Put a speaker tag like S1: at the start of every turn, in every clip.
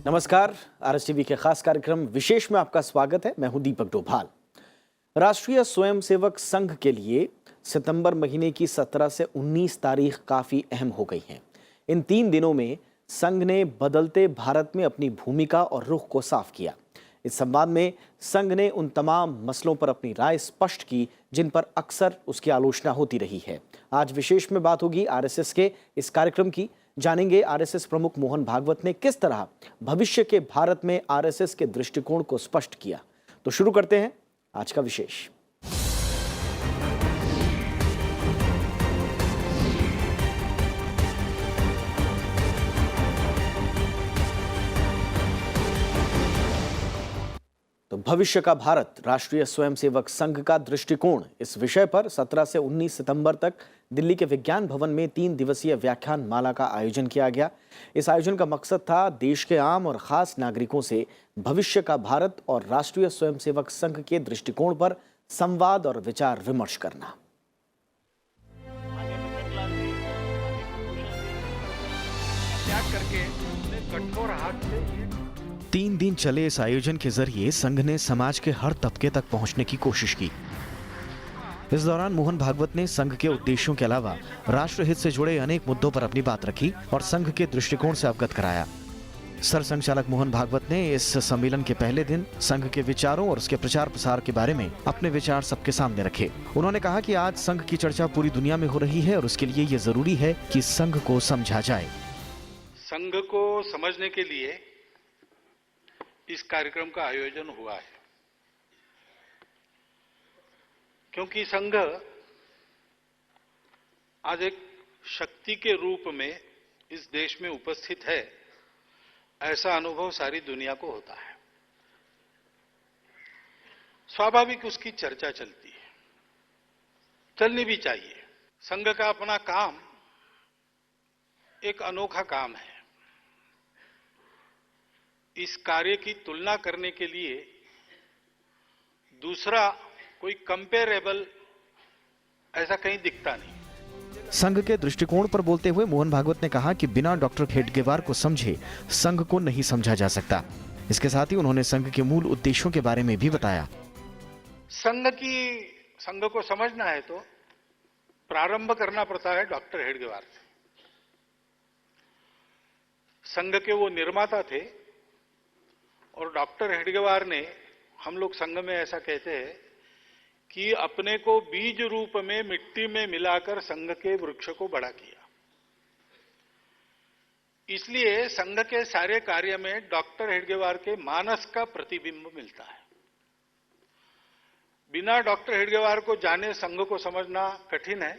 S1: नमस्कार। RS TV के खास कार्यक्रम विशेष में आपका स्वागत है। मैं हूं दीपक डोभाल। राष्ट्रीय स्वयंसेवक संघ के लिए सितंबर महीने की 17 से 19 तारीख काफी अहम हो गई है। इन 3 दिनों में संघ ने बदलते भारत में अपनी भूमिका और रुख को साफ किया। इस संवाद में संघ ने उन तमाम मसलों पर अपनी राय स्पष्ट की जिन पर अक्सर उसकी आलोचना होती रही है। आज विशेष में बात होगी आरएसएस के इस कार्यक्रम की। जानेंगे आरएसएस प्रमुख मोहन भागवत ने किस तरह भविष्य के भारत में आरएसएस के दृष्टिकोण को स्पष्ट किया। तो शुरू करते हैं आज का विशेष। तो भविष्य का भारत, राष्ट्रीय स्वयंसेवक संघ का दृष्टिकोण, इस विषय पर 17 से 19 सितंबर तक दिल्ली के विज्ञान भवन में 3 दिवसीय व्याख्यान माला का आयोजन किया गया। इस आयोजन का मकसद था देश के आम और खास नागरिकों से भविष्य का भारत और राष्ट्रीय स्वयंसेवक संघ के दृष्टिकोण पर संवाद और विचार विमर्श करना।
S2: कठोर हाथ से
S1: 3 दिन चले इस आयोजन के जरिए संघ ने समाज के हर तबके तक पहुंचने की कोशिश की। इस दौरान मोहन भागवत ने संघ के उद्देश्यों के अलावा राष्ट्रहित से जुड़े अनेक मुद्दों पर अपनी बात रखी और संघ के दृष्टिकोण से अवगत कराया। सरसंघचालक मोहन भागवत ने इस सम्मेलन के पहले दिन संघ के विचारों और उसके प्रचार प्रसार के बारे में अपने विचार सबके सामने रखे। उन्होंने कहा कि आज संघ की चर्चा पूरी दुनिया में हो रही है और उसके लिए ये जरूरी है कि संघ को समझा जाए।
S2: संघ को समझने के लिए इस कार्यक्रम का आयोजन हुआ है, क्योंकि संघ आज एक शक्ति के रूप में इस देश में उपस्थित है, ऐसा अनुभव सारी दुनिया को होता है। स्वाभाविक उसकी चर्चा चलती है, चलनी भी चाहिए। संघ का अपना काम एक अनोखा काम है। इस कार्य की तुलना करने के लिए दूसरा कोई कंपेरेबल ऐसा कहीं दिखता नहीं।
S1: संघ के दृष्टिकोण पर बोलते हुए मोहन भागवत ने कहा कि बिना डॉक्टर हेडगेवार को समझे संघ को नहीं समझा जा सकता। इसके साथ ही उन्होंने संघ के मूल उद्देश्यों के बारे में भी बताया।
S2: संघ को समझना है तो प्रारंभ करना पड़ता है डॉक्टर हेडगेवार से। संघ के वो निर्माता थे और डॉक्टर हेडगेवार ने, हम लोग संघ में ऐसा कहते हैं कि अपने को बीज रूप में मिट्टी में मिलाकर संघ के वृक्ष को बड़ा किया। इसलिए संघ के सारे कार्य में डॉक्टर हेडगेवार के मानस का प्रतिबिंब मिलता है। बिना डॉक्टर हेडगेवार को जाने संघ को समझना कठिन है,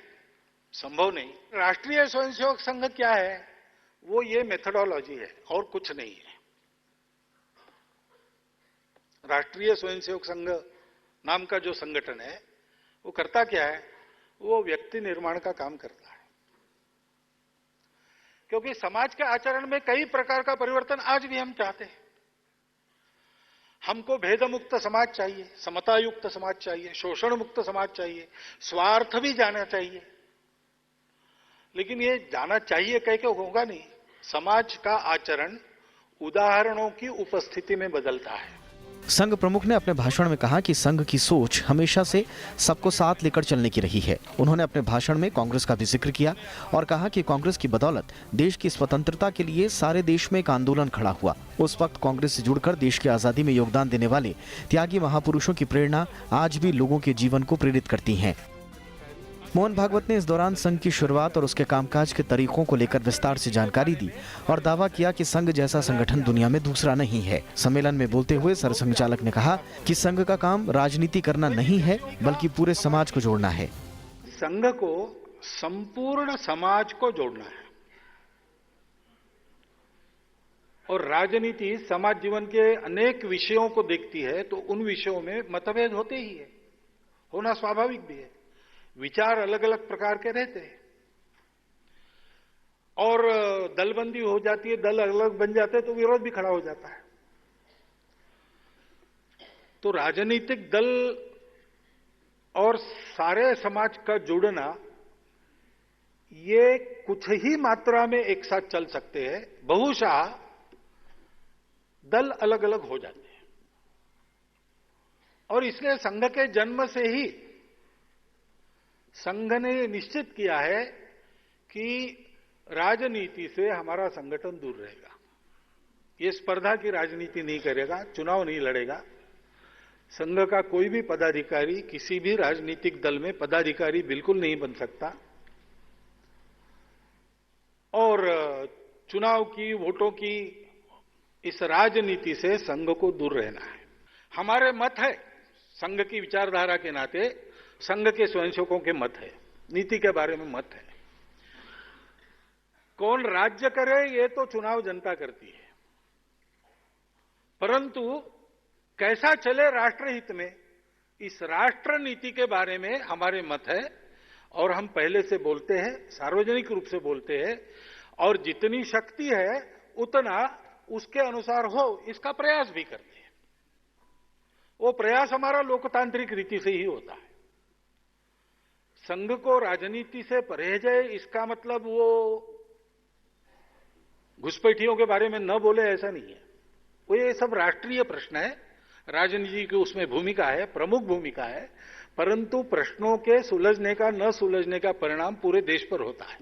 S2: संभव नहीं। राष्ट्रीय स्वयंसेवक संघ क्या है? वो ये मेथोडोलॉजी है और कुछ नहीं है। राष्ट्रीय स्वयंसेवक संघ नाम का जो संगठन है वो करता क्या है? वो व्यक्ति निर्माण का काम करता है, क्योंकि समाज के आचरण में कई प्रकार का परिवर्तन आज भी हम चाहते हैं। हमको भेद मुक्त समाज चाहिए, समता युक्त समाज चाहिए, शोषण मुक्त समाज चाहिए, स्वार्थ भी जाना चाहिए। लेकिन ये जाना चाहिए कह के होगा नहीं। समाज का आचरण उदाहरणों की उपस्थिति में बदलता है।
S1: संघ प्रमुख ने अपने भाषण में कहा कि संघ की सोच हमेशा से सबको साथ लेकर चलने की रही है। उन्होंने अपने भाषण में कांग्रेस का भी जिक्र किया और कहा कि कांग्रेस की बदौलत देश की स्वतंत्रता के लिए सारे देश में एक आंदोलन खड़ा हुआ। उस वक्त कांग्रेस से जुड़कर देश की आजादी में योगदान देने वाले त्यागी महापुरुषों की प्रेरणा आज भी लोगों के जीवन को प्रेरित करती है। मोहन भागवत ने इस दौरान संघ की शुरुआत और उसके कामकाज के तरीकों को लेकर विस्तार से जानकारी दी और दावा किया कि संघ जैसा संगठन दुनिया में दूसरा नहीं है। सम्मेलन में बोलते हुए सरसंघचालक ने कहा कि संघ का काम राजनीति करना नहीं है, बल्कि पूरे समाज को जोड़ना है।
S2: संघ को संपूर्ण समाज को जोड़ना है और राजनीति समाज जीवन के अनेक विषयों को देखती है, तो उन विषयों में मतभेद होते ही है, होना स्वाभाविक भी है। विचार अलग अलग प्रकार के रहते हैं और दलबंदी हो जाती है, दल अलग बन जाते हैं तो विरोध भी खड़ा हो जाता है। तो राजनीतिक दल और सारे समाज का जुड़ना, ये कुछ ही मात्रा में एक साथ चल सकते हैं। बहुशः दल अलग अलग हो जाते हैं। और इसलिए संघ के जन्म से ही संघ ने ये निश्चित किया है कि राजनीति से हमारा संगठन दूर रहेगा। ये स्पर्धा की राजनीति नहीं करेगा, चुनाव नहीं लड़ेगा। संघ का कोई भी पदाधिकारी किसी भी राजनीतिक दल में पदाधिकारी बिल्कुल नहीं बन सकता और चुनाव की, वोटों की इस राजनीति से संघ को दूर रहना है। हमारे मत है, संघ की विचारधारा के नाते संघ के स्वयंसेवकों के मत है, नीति के बारे में मत है। कौन राज्य करे ये तो चुनाव जनता करती है, परंतु कैसा चले राष्ट्रहित में, इस राष्ट्र नीति के बारे में हमारे मत है और हम पहले से बोलते हैं, सार्वजनिक रूप से बोलते हैं और जितनी शक्ति है उतना उसके अनुसार हो इसका प्रयास भी करते हैं। वो प्रयास हमारा लोकतांत्रिक रीति से ही होता है। संघ को राजनीति से परहेज है इसका मतलब वो घुसपैठियों के बारे में न बोले ऐसा नहीं है। वो ये सब राष्ट्रीय प्रश्न है, राजनीति की उसमें भूमिका है, प्रमुख भूमिका है, परंतु प्रश्नों के सुलझने का न सुलझने का परिणाम पूरे देश पर होता है।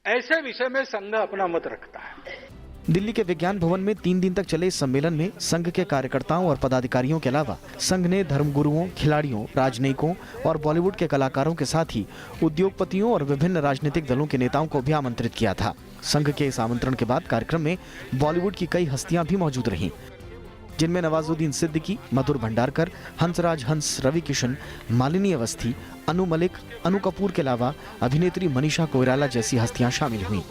S2: ऐसे विषय में संघ अपना मत रखता है।
S1: दिल्ली के विज्ञान भवन में 3 दिन तक चले इस सम्मेलन में संघ के कार्यकर्ताओं और पदाधिकारियों के अलावा संघ ने धर्मगुरुओं, खिलाड़ियों, राजनयिकों और बॉलीवुड के कलाकारों के साथ ही उद्योगपतियों और विभिन्न राजनीतिक दलों के नेताओं को भी आमंत्रित किया था। संघ के इस आमंत्रण के बाद कार्यक्रम में बॉलीवुड की कई हस्तियां भी मौजूद रहीं, जिनमें नवाजुद्दीन सिद्दीकी, मधुर भंडारकर, हंसराज हंस, रवि किशन, मालिनी अवस्थी, अनु मलिक, अनु कपूर के अलावा अभिनेत्री मनीषा कोइराला जैसी हस्तियां शामिल हुईं।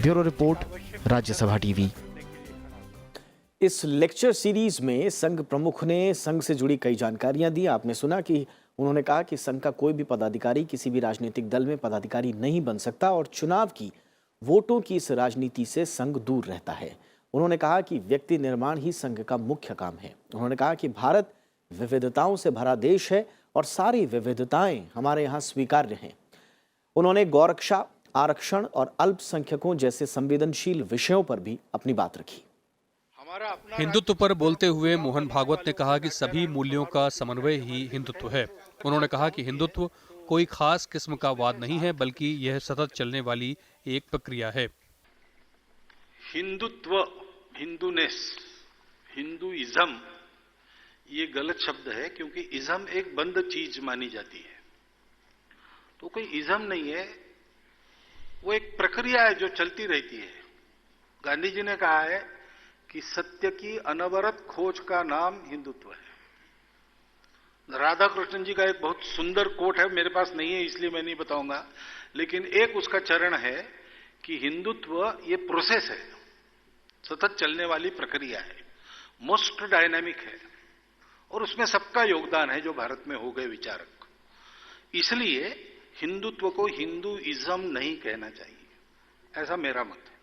S1: Bureau report, Rajya Sabha TV. इस लेक्चर सीरीज में संघ प्रमुख ने संघ से जुड़ी कई जानकारियां दी। आपने सुना कि उन्होंने कहा कि संघ का कोई भी पदाधिकारी किसी भी राजनीतिक दल में पदाधिकारी नहीं बन सकता और चुनाव की, वोटों की इस राजनीति से संघ दूर रहता है। उन्होंने कहा कि व्यक्ति निर्माण ही संघ का मुख्य काम है। उन्होंने कहा कि भारत विविधताओं से भरा देश है और सारी विविधताएं हमारे यहाँ स्वीकार्य हैं। उन्होंने गौरक्षा, आरक्षण और अल्पसंख्यकों जैसे संवेदनशील विषयों पर भी अपनी बात रखी।
S3: हिंदुत्व पर बोलते हुए मोहन भागवत ने कहा कि सभी मूल्यों का समन्वय ही हिंदुत्व है। उन्होंने कहा कि हिंदुत्व कोई खास किस्म का वाद नहीं है, बल्कि यह सतत चलने वाली एक प्रक्रिया है।
S2: हिंदुत्व, हिंदूनेस, हिंदुइज्म ये गलत शब्द है क्योंकि इज्म एक बंद चीज मानी जाती है। तो कोई इज्म नहीं है, वो एक प्रक्रिया है जो चलती रहती है। गांधी जी ने कहा है कि सत्य की अनवरत खोज का नाम हिंदुत्व है। राधा कृष्णन जी का एक बहुत सुंदर कोट है, मेरे पास नहीं है इसलिए मैं नहीं बताऊंगा, लेकिन एक उसका चरण है कि हिंदुत्व ये प्रोसेस है, सतत चलने वाली प्रक्रिया है, मोस्ट डायनामिक है और उसमें सबका योगदान है जो भारत में हो गए विचारक। इसलिए हिंदुत्व को हिंदुइज्म नहीं कहना चाहिए, ऐसा मेरा मत है।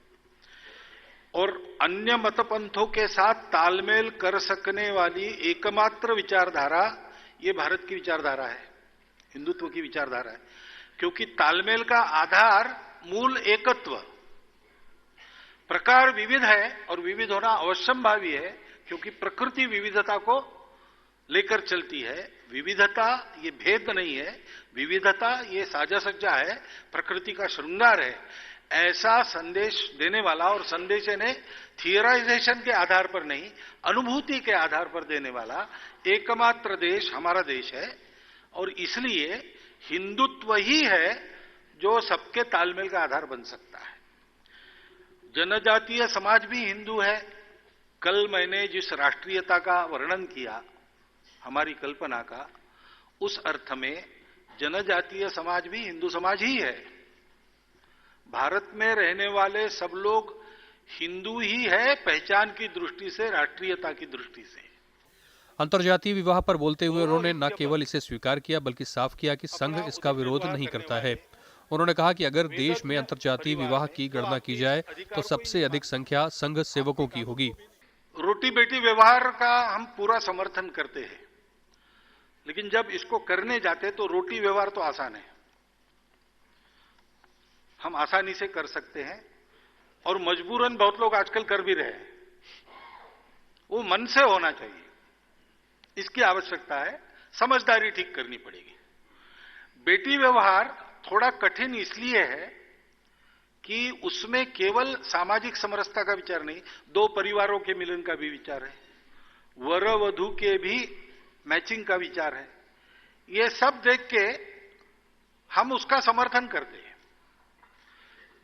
S2: और अन्य मत पंथों के साथ तालमेल कर सकने वाली एकमात्र विचारधारा ये भारत की विचारधारा है, हिंदुत्व की विचारधारा है, क्योंकि तालमेल का आधार मूल एकत्व, प्रकार विविध है और विविध होना अवश्यंभावी है क्योंकि प्रकृति विविधता को लेकर चलती है। विविधता ये भेद नहीं है, विविधता ये साजा सज्जा है, प्रकृति का श्रृंगार है। ऐसा संदेश देने वाला और संदेश ने थियराइजेशन के आधार पर नहीं, अनुभूति के आधार पर देने वाला एकमात्र देश हमारा देश है और इसलिए हिंदुत्व ही है जो सबके तालमेल का आधार बन सकता है। जनजातीय समाज भी हिंदू है। कल मैंने जिस राष्ट्रीयता का वर्णन किया, हमारी कल्पना का, उस अर्थ में जनजातीय समाज भी हिंदू समाज ही है। भारत में रहने वाले सब लोग हिंदू ही है, पहचान की दृष्टि से, राष्ट्रीयता की दृष्टि से।
S3: अंतर्जातीय विवाह पर बोलते हुए उन्होंने न केवल इसे स्वीकार किया बल्कि साफ किया कि संघ इसका विरोध नहीं करता है। उन्होंने कहा कि अगर देश में अंतर्जातीय विवाह की गणना की जाए तो सबसे अधिक संख्या संघ सेवकों की होगी।
S2: रोटी बेटी व्यवहार का हम पूरा समर्थन करते हैं, लेकिन जब इसको करने जाते तो रोटी व्यवहार तो आसान है, हम आसानी से कर सकते हैं और मजबूरन बहुत लोग आजकल कर भी रहे हैं। वो मन से होना चाहिए, इसकी आवश्यकता है। समझदारी ठीक करनी पड़ेगी। बेटी व्यवहार थोड़ा कठिन इसलिए है कि उसमें केवल सामाजिक समरसता का विचार नहीं, दो परिवारों के मिलन का भी विचार है, वर वधू के भी मैचिंग का विचार है। ये सब देख के हम उसका समर्थन करते हैं।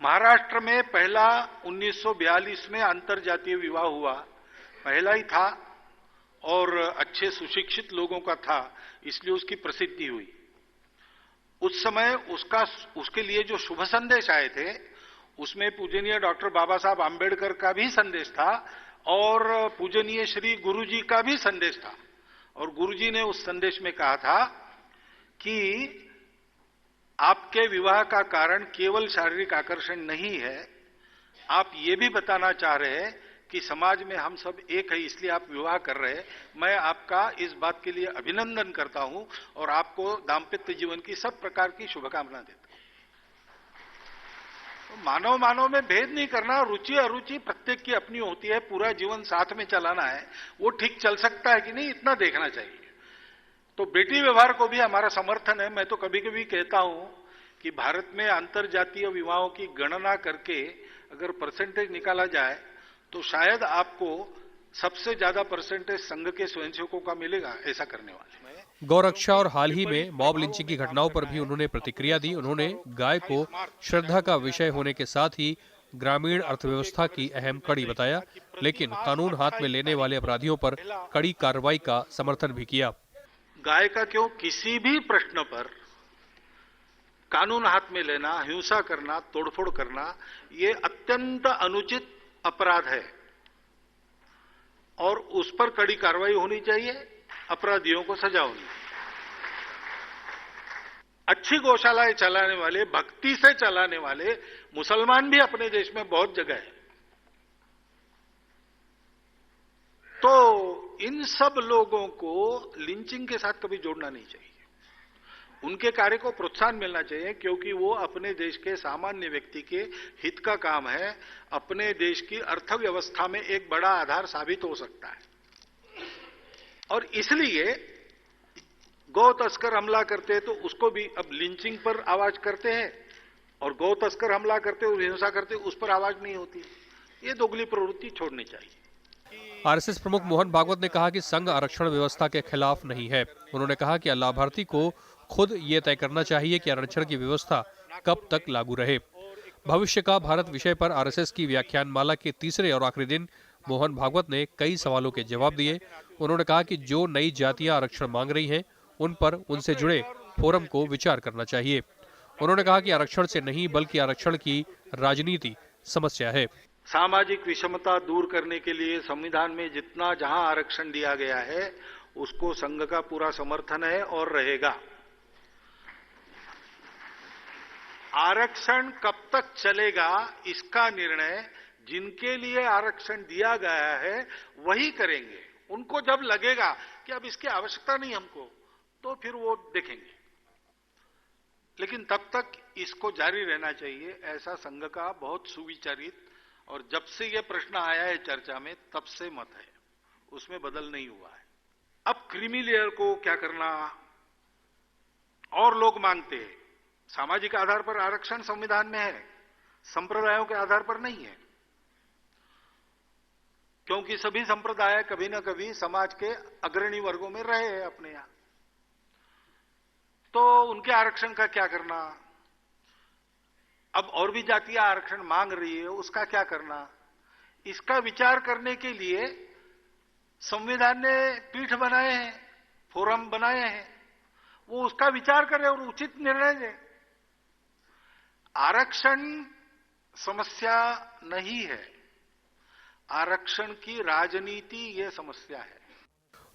S2: महाराष्ट्र में पहला 1942 में अंतरजातीय विवाह हुआ, पहला ही था और अच्छे सुशिक्षित लोगों का था, इसलिए उसकी प्रसिद्धि हुई। उस समय उसके लिए जो शुभ संदेश आए थे उसमें पूजनीय डॉक्टर बाबा साहब आम्बेडकर का भी संदेश था और पूजनीय श्री गुरुजी का भी संदेश था। और गुरुजी ने उस संदेश में कहा था कि आपके विवाह का कारण केवल शारीरिक आकर्षण नहीं है, आप ये भी बताना चाह रहे हैं कि समाज में हम सब एक है, इसलिए आप विवाह कर रहे हैं। मैं आपका इस बात के लिए अभिनंदन करता हूं और आपको दाम्पत्य जीवन की सब प्रकार की शुभकामना देता हूं। तो मानव में भेद नहीं करना, रुचि अरुचि प्रत्येक की अपनी होती है, पूरा जीवन साथ में चलाना है, वो ठीक चल सकता है कि नहीं, इतना देखना चाहिए। तो बेटी व्यवहार को भी हमारा समर्थन है। मैं तो कभी कभी कहता हूं कि भारत में अंतरजातीय विवाहों की गणना करके अगर परसेंटेज निकाला जाए तो शायद आपको सबसे ज्यादा परसेंटेज संघ के स्वयंसेवकों का मिलेगा ऐसा करने वाले।
S3: गौरक्षा और हाल ही में मॉब लिंचिंग की घटनाओं पर भी उन्होंने प्रतिक्रिया दी। उन्होंने गाय को श्रद्धा का विषय होने के साथ ही ग्रामीण अर्थव्यवस्था की अहम कड़ी बताया, लेकिन कानून हाथ में लेने वाले अपराधियों पर कड़ी कार्रवाई का समर्थन भी किया।
S2: गाय का क्यों, किसी भी प्रश्न पर कानून हाथ में लेना, हिंसा करना, तोड़फोड़ करना, ये अत्यंत अनुचित अपराध है और उस पर कड़ी कार्रवाई होनी चाहिए, अपराधियों को सजा होनी चाहिए। अच्छी गौशालाएं चलाने वाले, भक्ति से चलाने वाले मुसलमान भी अपने देश में बहुत जगह है। तो इन सब लोगों को लिंचिंग के साथ कभी जोड़ना नहीं चाहिए। उनके कार्य को प्रोत्साहन मिलना चाहिए क्योंकि वो अपने देश के सामान्य व्यक्ति के हित का काम है, अपने देश की अर्थव्यवस्था में एक बड़ा आधार साबित हो सकता है। और इसलिए गौ तस्कर हमला करते हैं तो उसको भी अब लिंचिंग पर आवाज करते हैं और गौ तस्कर हमला करते और हिंसा करते उस पर आवाज नहीं होती। ये दोगली प्रवृत्ति छोड़नी चाहिए।
S3: आरएसएस प्रमुख मोहन भागवत ने कहा कि संघ आरक्षण व्यवस्था के खिलाफ नहीं है। उन्होंने कहा कि लाभार्थी को खुद ये तय करना चाहिए कि आरक्षण की व्यवस्था कब तक लागू रहे। भविष्य का भारत विषय पर आरएसएस की व्याख्यानमाला के तीसरे और आखिरी दिन मोहन भागवत ने कई सवालों के जवाब दिए। उन्होंने कहा कि जो नई जातियां आरक्षण मांग रही हैं, उन पर उनसे जुड़े फोरम को विचार करना चाहिए। उन्होंने कहा कि आरक्षण से नहीं बल्कि आरक्षण की राजनीति समस्या है।
S2: सामाजिक विषमता दूर करने के लिए संविधान में जितना जहां आरक्षण दिया गया है उसको संघ का पूरा समर्थन है और रहेगा। आरक्षण कब तक चलेगा इसका निर्णय जिनके लिए आरक्षण दिया गया है वही करेंगे। उनको जब लगेगा कि अब इसकी आवश्यकता नहीं हमको, तो फिर वो देखेंगे, लेकिन तब तक इसको जारी रहना चाहिए, ऐसा संघ का बहुत सुविचारित और जब से यह प्रश्न आया है चर्चा में तब से मत है, उसमें बदल नहीं हुआ है। अब क्रीमी लेयर को क्या करना, और लोग मांगते हैं सामाजिक आधार पर आरक्षण संविधान में है, संप्रदायों के आधार पर नहीं है, क्योंकि सभी संप्रदाय कभी ना कभी समाज के अग्रणी वर्गों में रहे हैं अपने यहां, तो उनके आरक्षण का क्या करना। अब और भी जातियां आरक्षण मांग रही है, उसका क्या करना, इसका विचार करने के लिए संविधान ने पीठ बनाए हैं, फोरम बनाए हैं, वो उसका विचार करें और उचित निर्णय दें। आरक्षण समस्या नहीं है, आरक्षण की राजनीति ये समस्या है।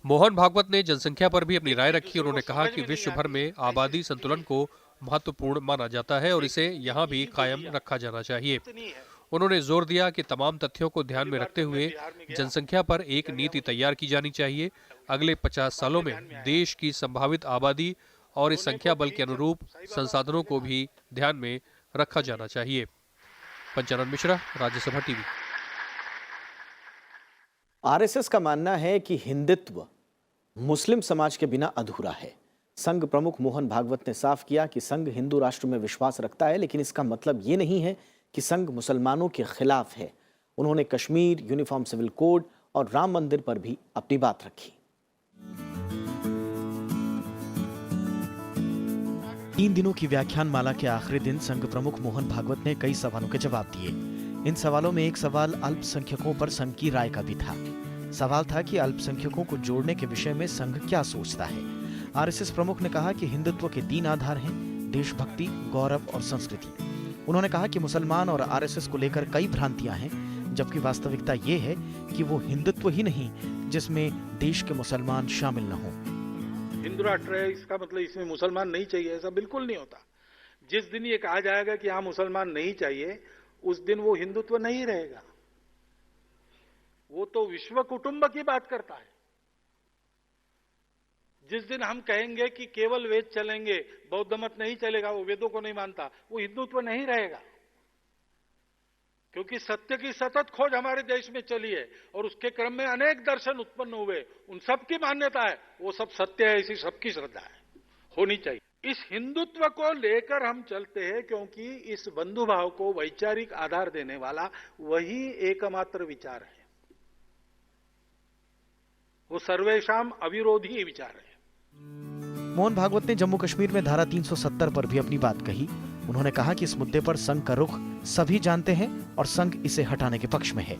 S3: मोहन भागवत ने जनसंख्या पर भी अपनी राय रखी। उन्होंने कहा कि विश्व भर में आबादी संतुलन को महत्वपूर्ण माना जाता है और इसे यहाँ भी कायम रखा जाना चाहिए। उन्होंने जोर दिया कि तमाम तथ्यों को ध्यान में रखते हुए जनसंख्या पर एक नीति तैयार की जानी चाहिए। अगले 50 सालों में देश की संभावित आबादी और इस संख्या बल के अनुरूप संसाधनों को भी ध्यान में रखा जाना चाहिए। पंचानन मिश्रा, राज्यसभा टीवी।
S1: आरएसएस का मानना है कि हिंदुत्व मुस्लिम समाज के बिना अधूरा है। संघ प्रमुख मोहन भागवत ने साफ किया कि संघ हिंदू राष्ट्र में विश्वास रखता है, लेकिन इसका मतलब ये नहीं है कि संघ मुसलमानों के खिलाफ है। उन्होंने कश्मीर, यूनिफॉर्म सिविल कोड और राम मंदिर पर भी अपनी बात रखी। 3 दिनों की व्याख्यान माला के आखिरी दिन संघ प्रमुख मोहन भागवत ने कई सवालों के जवाब दिए। इन सवालों में एक सवाल अल्पसंख्यकों पर संघ की राय का भी था। सवाल था कि अल्पसंख्यकों को जोड़ने के विषय में संघ क्या सोचता है। आरएसएस प्रमुख ने कहा कि हिंदुत्व के 3 आधार हैं: देशभक्ति, गौरव और संस्कृति। उन्होंने कहा कि मुसलमान और आरएसएस को लेकर कई भ्रांतियां हैं, जबकि वास्तविकता ये है कि वो हिंदुत्व ही नहीं जिसमें देश के मुसलमान शामिल न हों।
S2: हिंदू राष्ट्र है, इसका मतलब इसमें मुसलमान नहीं चाहिए, ऐसा बिल्कुल नहीं होता। जिस दिन ये कहा जाएगा कि हाँ मुसलमान नहीं चाहिए, उस दिन वो हिंदुत्व नहीं रहेगा। वो तो विश्व कुटुंब की बात करता है। जिस दिन हम कहेंगे कि केवल वेद चलेंगे, बौद्ध मत नहीं चलेगा, वो वेदों को नहीं मानता, वो हिंदुत्व नहीं रहेगा। क्योंकि सत्य की सतत खोज हमारे देश में चली है और उसके क्रम में अनेक दर्शन उत्पन्न हुए, उन सबकी मान्यता है, वो सब सत्य है, ऐसी सबकी श्रद्धा है, होनी चाहिए। इस हिंदुत्व को लेकर हम चलते हैं, क्योंकि इस बंधुभाव को वैचारिक आधार देने वाला वही एकमात्र विचार है। वो सर्वेशाम अविरोधी विचार है।
S1: मोहन भागवत ने जम्मू कश्मीर में धारा 370 पर भी अपनी बात कही। उन्होंने कहा कि इस मुद्दे पर संघ का रुख सभी जानते हैं और संघ इसे हटाने के पक्ष में है।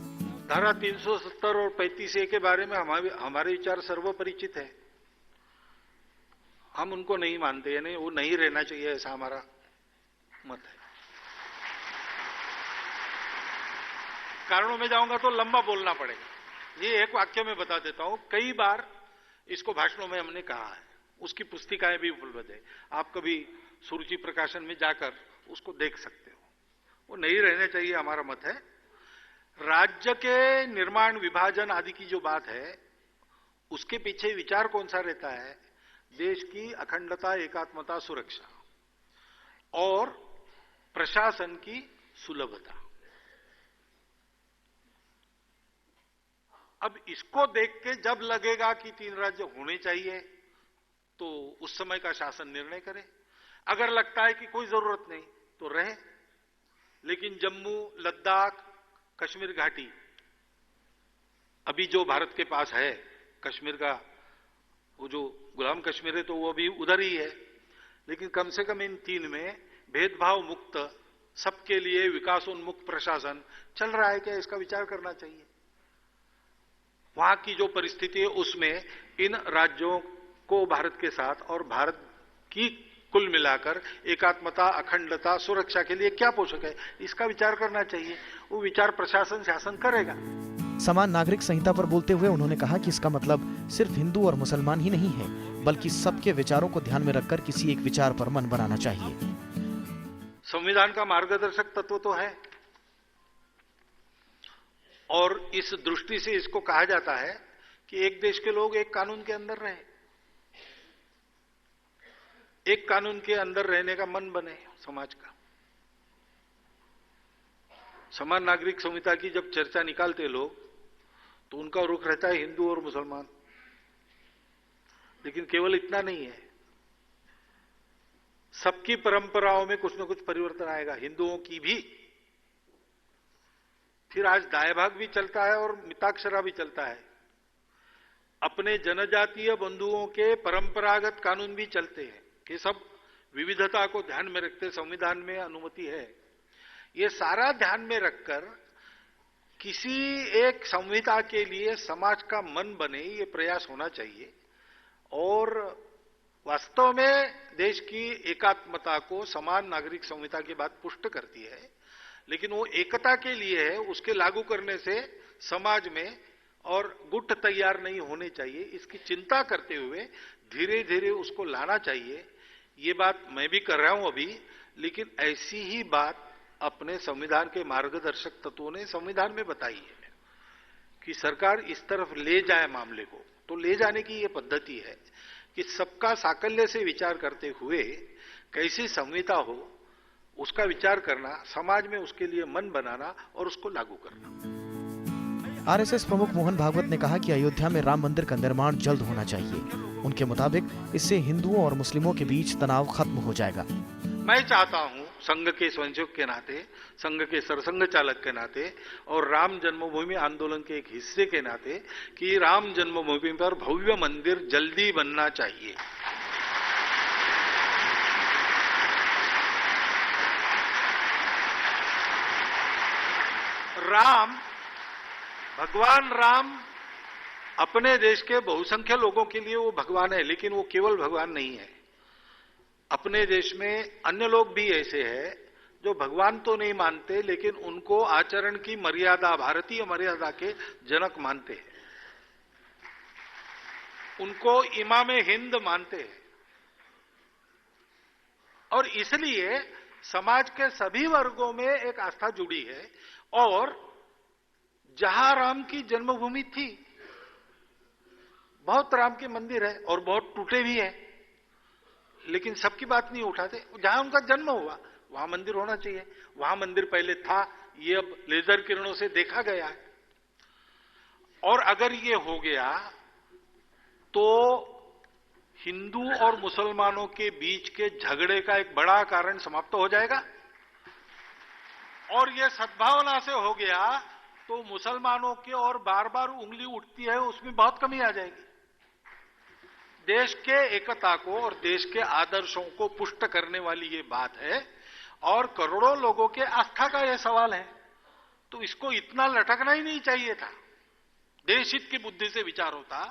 S2: धारा 370 और 35A के बारे में हमारे विचार सर्वपरिचित है। हम उनको नहीं मानते, यानी वो नहीं रहना चाहिए, ऐसा हमारा मत है। कारणों में जाऊंगा तो लंबा बोलना पड़ेगा। ये एक वाक्य में बता देता हूं। कई बार इसको भाषणों में हमने कहा है, उसकी पुस्तिकाएं भी उपलब्ध है। आप कभी सुरुचि प्रकाशन में जाकर उसको देख सकते हो। वो नहीं रहने चाहिए, हमारा मत है। राज्य के निर्माण, विभाजन आदि की जो बात है, उसके पीछे विचार कौन सा रहता है? देश की अखंडता, एकात्मता, सुरक्षा और प्रशासन की सुलभता। अब इसको देख के जब लगेगा कि 3 राज्य होने चाहिए, तो उस समय का शासन निर्णय करे। अगर लगता है कि कोई जरूरत नहीं तो रहे। लेकिन जम्मू, लद्दाख, कश्मीर घाटी अभी जो भारत के पास है, कश्मीर का वो जो गुलाम कश्मीर है, तो वो अभी उधर ही है। लेकिन कम से कम इन 3 में भेदभाव मुक्त, सबके लिए विकासोन्मुख प्रशासन चल रहा है क्या, इसका विचार करना चाहिए। वहां की जो परिस्थिति है, उसमें इन राज्यों को भारत के साथ और भारत की कुल मिलाकर एकात्मता, अखंडता, सुरक्षा के लिए क्या पोषक है, इसका विचार करना चाहिए। वो विचार प्रशासन, शासन करेगा।
S1: समान नागरिक संहिता पर बोलते हुए उन्होंने कहा कि इसका मतलब सिर्फ हिंदू और मुसलमान ही नहीं है, बल्कि सबके विचारों को ध्यान में रखकर किसी एक विचार पर मन बनाना चाहिए।
S2: संविधान का मार्गदर्शक तत्व तो है, और इस दृष्टि से इसको कहा जाता है कि एक देश के लोग एक कानून के अंदर रहे, एक कानून के अंदर रहने का मन बने समाज का। समान नागरिक संहिता की जब चर्चा निकालते लोग, तो उनका रुख रहता है हिंदू और मुसलमान। लेकिन केवल इतना नहीं है, सबकी परंपराओं में कुछ न कुछ परिवर्तन आएगा, हिंदुओं की भी। फिर आज दायभाग भी चलता है और मिताक्षरा भी चलता है। अपने जनजातीय बंधुओं के परंपरागत कानून भी चलते हैं। ये सब विविधता को ध्यान में रखते संविधान में अनुमति है। ये सारा ध्यान में रखकर किसी एक संहिता के लिए समाज का मन बने, ये प्रयास होना चाहिए। और वास्तव में देश की एकात्मता को समान नागरिक संहिता की बात पुष्ट करती है, लेकिन वो एकता के लिए है। उसके लागू करने से समाज में और गुट तैयार नहीं होने चाहिए, इसकी चिंता करते हुए धीरे धीरे उसको लाना चाहिए। ये बात मैं भी कर रहा हूं अभी, लेकिन ऐसी ही बात अपने संविधान के मार्गदर्शक तत्वों ने संविधान में बताई है कि सरकार इस तरफ ले जाए मामले को। तो ले जाने की ये पद्धति है कि सबका साकल्य से विचार करते हुए कैसी संहिता हो, उसका विचार करना, समाज में उसके लिए मन बनाना और उसको लागू करना।
S1: आरएसएस प्रमुख मोहन भागवत ने कहा कि अयोध्या में राम मंदिर का निर्माण जल्द होना चाहिए। उनके मुताबिक इससे हिंदुओं और मुस्लिमों के बीच तनाव खत्म हो जाएगा।
S2: मैं चाहता हूं संघ के स्वयंसेवक के नाते, संघ के सरसंघ चालक के नाते और राम जन्मभूमि आंदोलन के एक हिस्से के नाते कि राम जन्मभूमि पर भव्य मंदिर जल्दी बनना चाहिए। भगवान राम अपने देश के बहुसंख्यक लोगों के लिए वो भगवान है, लेकिन वो केवल भगवान नहीं है। अपने देश में अन्य लोग भी ऐसे हैं जो भगवान तो नहीं मानते, लेकिन उनको आचरण की मर्यादा, भारतीय मर्यादा के जनक मानते हैं, उनको इमाम हिंद मानते हैं। और इसलिए समाज के सभी वर्गों में एक आस्था जुड़ी है। और जहां राम की जन्मभूमि थी, बहुत राम के मंदिर है और बहुत टूटे भी है, लेकिन सबकी बात नहीं उठाते। जहां उनका जन्म हुआ वहां मंदिर होना चाहिए। वहां मंदिर पहले था, ये अब लेजर किरणों से देखा गया है। और अगर ये हो गया तो हिंदू और मुसलमानों के बीच के झगड़े का एक बड़ा कारण समाप्त हो जाएगा। और ये सद्भावना से हो गया तो मुसलमानों के और बार बार उंगली उठती है, उसमें बहुत कमी आ जाएगी। देश के एकता को और देश के आदर्शों को पुष्ट करने वाली ये बात है और करोड़ों लोगों के आस्था का यह सवाल है। तो इसको इतना लटकना ही नहीं चाहिए था। देश हित की बुद्धि से विचार होता,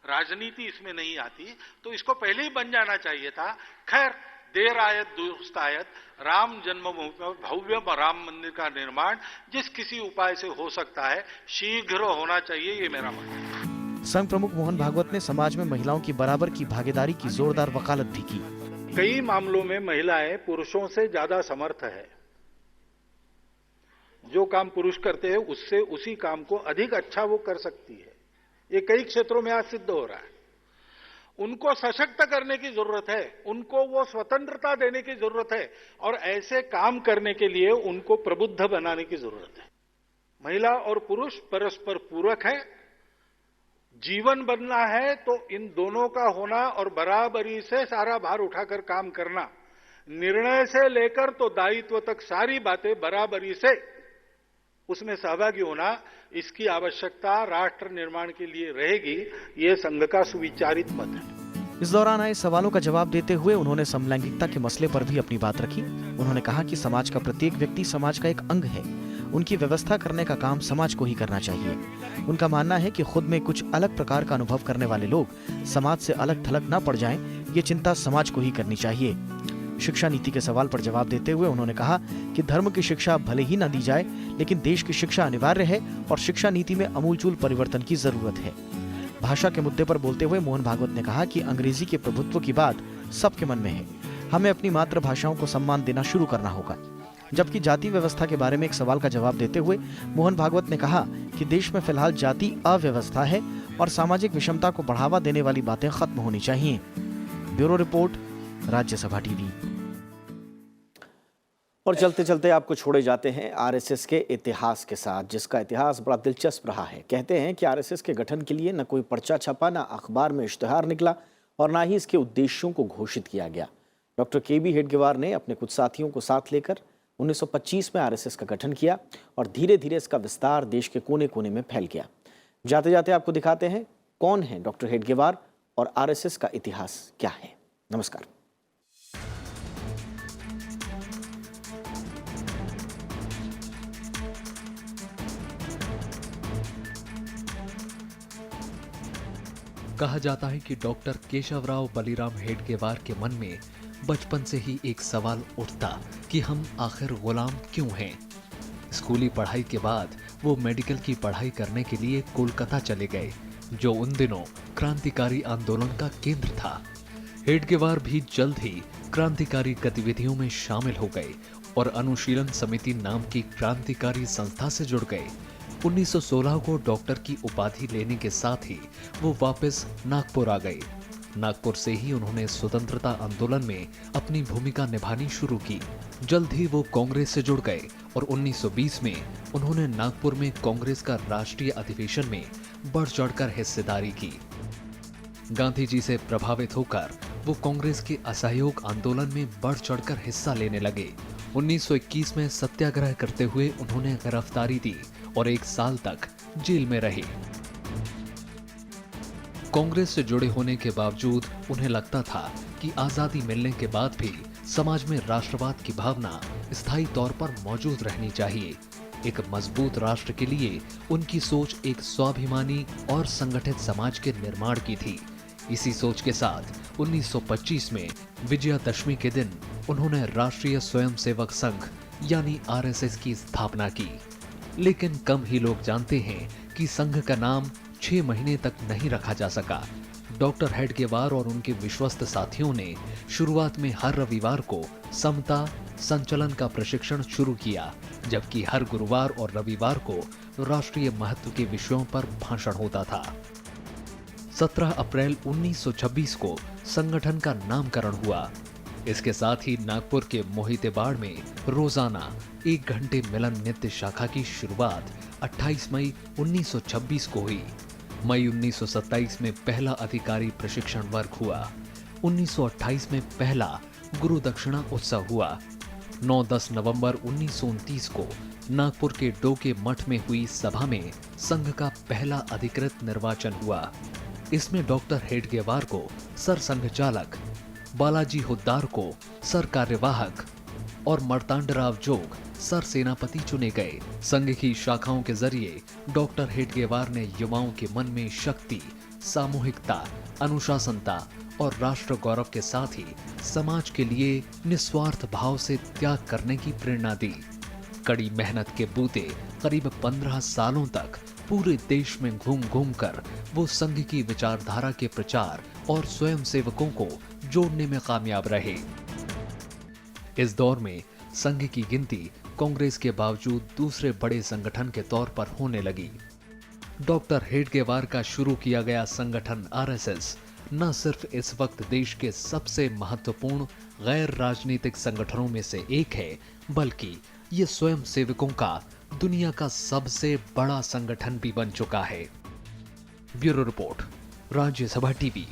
S2: राजनीति इसमें नहीं आती, तो इसको पहले ही बन जाना चाहिए था। खैर, देर आयत दुरुस्त आयत, राम जन्मभूमि पर भव्य राम मंदिर का निर्माण जिस किसी उपाय से हो सकता है शीघ्र होना चाहिए, ये मेरा मानना है।
S1: संघ प्रमुख मोहन भागवत ने समाज में महिलाओं की बराबर की भागीदारी की जोरदार वकालत भी की।
S2: कई मामलों में महिलाएं पुरुषों से ज्यादा समर्थ है। जो काम पुरुष करते हैं उससे उसी काम को अधिक अच्छा वो कर सकती है। ये कई क्षेत्रों में आज सिद्ध हो रहा है। उनको सशक्त करने की जरूरत है, उनको वो स्वतंत्रता देने की जरूरत है और ऐसे काम करने के लिए उनको प्रबुद्ध बनाने की जरूरत है। महिला और पुरुष परस्पर पूरक है। जीवन बनना है तो इन दोनों का होना और बराबरी से सारा भार उठाकर काम करना, निर्णय से लेकर तो दायित्व तक सारी बातें बराबरी से उसमें सहभागी होना, इसकी आवश्यकता राष्ट्र निर्माण के लिए रहेगी। ये संघ का सुविचारित मत है।
S1: इस दौरान आए सवालों का जवाब देते हुए उन्होंने समलैंगिकता के मसले पर भी अपनी बात रखी। उन्होंने कहा कि समाज का प्रत्येक व्यक्ति समाज का एक अंग है। उनकी व्यवस्था करने का काम समाज को ही करना चाहिए। उनका मानना है कि खुद में कुछ अलग प्रकार का अनुभव करने वाले लोग समाज से अलग थलग न पड़ जाएं, ये चिंता समाज को ही करनी चाहिए। शिक्षा नीति के सवाल पर जवाब देते हुए उन्होंने कहा कि धर्म की शिक्षा भले ही न दी जाए, लेकिन देश की शिक्षा अनिवार्य है और शिक्षा नीति में अमूलचूल परिवर्तन की जरूरत है। भाषा के मुद्दे पर बोलते हुए मोहन भागवत ने कहा कि अंग्रेजी के प्रभुत्व की बात सबके मन में है। हमें अपनी मातृभाषाओं को सम्मान देना शुरू करना होगा। जबकि जाति व्यवस्था के बारे में एक सवाल का जवाब देते हुए मोहन भागवत ने कहा कि देश में फिलहाल जाति अव्यवस्था है और सामाजिक विषमता को बढ़ावा देने वाली बातें खत्म होनी चाहिए। Bureau report, Rajya Sabha TV. और चलते चलते आपको छोड़े जाते हैं आरएसएस के इतिहास के साथ, जिसका इतिहास बड़ा दिलचस्प रहा है। कहते हैं कि आरएसएस के गठन के लिए न कोई पर्चा छपा, न अखबार में इश्तिहार निकला और न ही इसके उद्देश्यों को घोषित किया गया। Doctor KB. हेडगेवार ने अपने कुछ साथियों को साथ लेकर 1925 में आरएसएस का गठन किया और धीरे धीरे इसका विस्तार देश के कोने कोने में फैल गया। जाते जाते आपको दिखाते हैं कौन है डॉक्टर हेडगेवार और आरएसएस का इतिहास क्या है। नमस्कार।
S4: कहा जाता है कि डॉक्टर केशवराव बलिराम हेडगेवार के मन में बचपन से ही एक सवाल उठता कि हम आखिर गुलाम क्यों हैं। स्कूली पढ़ाई के बाद वो मेडिकल की पढ़ाई करने के लिए कोलकाता चले गए, जो उन दिनों क्रांतिकारी आंदोलन का केंद्र था। हेडगेवार भी जल्द ही क्रांतिकारी गतिविधियों में शामिल हो गए और अनुशीलन समिति नाम की क्रांतिकारी संस्था से जुड़ गए। 1916 को डॉक्टर की उपाधि लेने के साथ ही वो वापस नागपुर आ गए। नागपुर से ही उन्होंने स्वतंत्रता आंदोलन में अपनी भूमिका निभानी शुरू की। जल्द ही वो कांग्रेस से जुड़ गए और 1920 में उन्होंने नागपुर में कांग्रेस का राष्ट्रीय अधिवेशन में बढ़ चढ़कर हिस्सेदारी की। गांधी जी से प्रभावित होकर वो कांग्रेस के असहयोग आंदोलन में बढ़ चढ़कर हिस्सा लेने लगे। 1921 में सत्याग्रह करते हुए उन्होंने गिरफ्तारी दी और 1 साल तक जेल में रहे। कांग्रेस से जुड़े होने के बावजूद उन्हें लगता था कि आजादी मिलने के बाद भी समाज में राष्ट्रवाद की भावना स्थायी तौर पर मौजूद रहनी चाहिए। एक मजबूत राष्ट्र के लिए उनकी सोच एक स्वाभिमानी और संगठित समाज के निर्माण की थी। इसी सोच के साथ 1925 में विजयादशमी के दिन उन्होंने राष्ट्रीय स्वयंसेवक संघ यानी आरएसएस की स्थापना की। लेकिन कम ही लोग जानते हैं कि संघ का नाम 6 महीने तक नहीं रखा जा सका। डॉक्टर हेडगेवार और उनके विश्वस्त साथियों ने शुरुआत में हर रविवार को समता संचलन का प्रशिक्षण शुरू किया, जबकि हर गुरुवार और रविवार को राष्ट्रीय महत्व के विषयों पर भाषण होता था। 17 अप्रैल 1926 को संगठन का नामकरण हुआ। इसके साथ ही नागपुर के मोहितेबाड़ में रोजाना 1 घंटे मिलन नृत्य शाखा की शुरुआत 28 मई 1926 को हुई। मई 1927 में पहला अधिकारी प्रशिक्षण वर्ग हुआ। 1928 में पहला गुरु दक्षिणा उत्सव हुआ। 9-10 नवंबर 1929 को नागपुर के डोके मठ में हुई सभा में संघ का पहला अधिकृत निर्वाचन हुआ। इसमें डॉक्टर हेडगेवार को सर संघ चालक, बालाजी हुद्दार को सर कार्यवाहक और मर्तांडराव जोग सर सेनापति चुने गए। संघ की शाखाओं के जरिए डॉक्टर हेडगेवार ने युवाओं के मन में शक्ति, सामूहिकता, अनुशासनता और राष्ट्र गौरव के साथ ही समाज के लिए निस्वार्थ भाव से त्याग करने की प्रेरणा दी। कड़ी मेहनत के बूते करीब 15 सालों तक पूरे देश में घूम घूम कर वो संघ की विचारधारा के प्रचार और स्वयंसेवकों को जोड़ने में कामयाब रहे। इस दौर में संघ की गिनती कांग्रेस के बावजूद दूसरे बड़े संगठन के तौर पर होने लगी। डॉक्टर हेडगेवार का शुरू किया गया संगठन आरएसएस न सिर्फ इस वक्त देश के सबसे महत्वपूर्ण गैर राजनीतिक संगठनों में से एक है, बल्कि ये स्वयं सेवकों का दुनिया का सबसे बड़ा संगठन भी बन चुका है। Bureau report, Rajya Sabha TV.